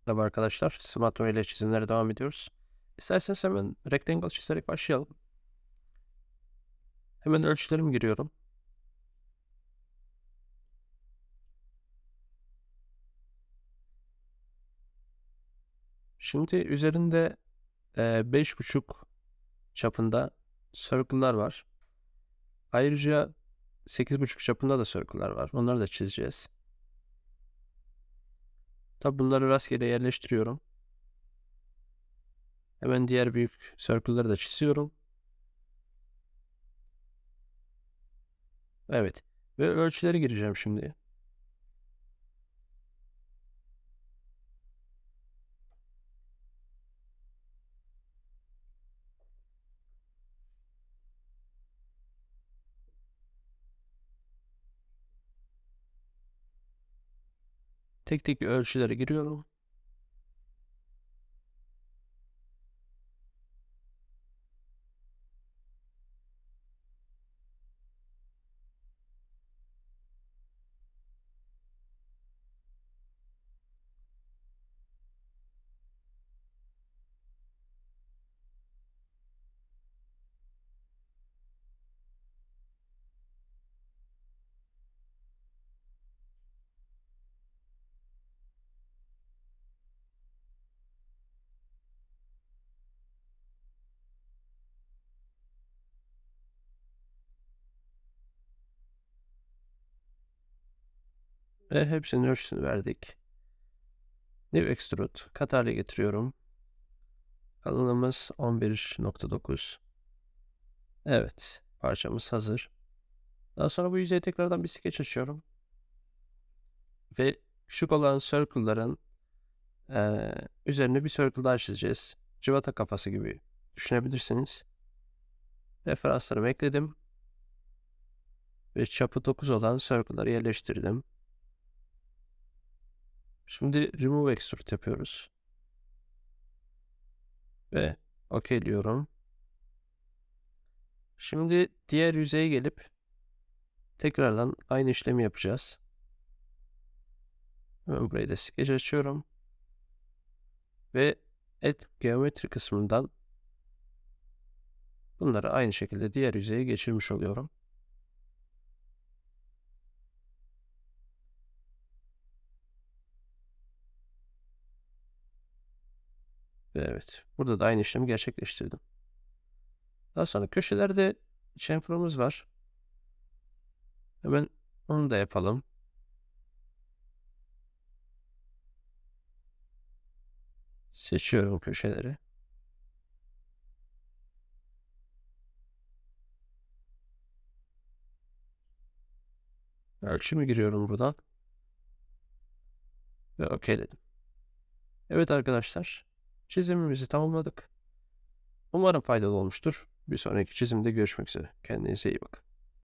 Merhaba arkadaşlar. Smartphone ile çizimlere devam ediyoruz. İsterseniz hemen rectangle çizerek başlayalım. Hemen ölçülerimi giriyorum. Şimdi üzerinde 5,5 çapında circle'lar var. Ayrıca 8,5 çapında da circle'lar var. Onları da çizeceğiz. Tabi bunları rastgele yerleştiriyorum. Hemen diğer büyük circle'ları da çiziyorum. Evet. Ve ölçüleri gireceğim şimdi. Tek tek ölçüleri giriyorum. Ve hepsinin ölçüsünü verdik. New Extrude. Kat hale getiriyorum. Kalınlığımız 11,9. Evet. Parçamız hazır. Daha sonra bu yüzeye tekrardan bir skeç açıyorum. Ve küçük olan circle'ların üzerine bir circle daha çizeceğiz. Cıvata kafası gibi düşünebilirsiniz. Referanslarımı ekledim. Ve çapı 9 olan circle'ları yerleştirdim. Şimdi Remove Extrude yapıyoruz. Ve OK diyorum. Şimdi diğer yüzeye gelip tekrardan aynı işlemi yapacağız. Hemen burayı da skeç açıyorum. Ve Add Geometry kısmından bunları aynı şekilde diğer yüzeye geçirmiş oluyorum. Evet. Burada da aynı işlemi gerçekleştirdim. Daha sonra köşelerde chamfer'ımız var. Hemen onu da yapalım. Seçiyorum köşeleri. Ölçümü giriyorum buradan. Ve OK'ledim. Evet arkadaşlar. Çizimimizi tamamladık. Umarım faydalı olmuştur. Bir sonraki çizimde görüşmek üzere. Kendinize iyi bakın.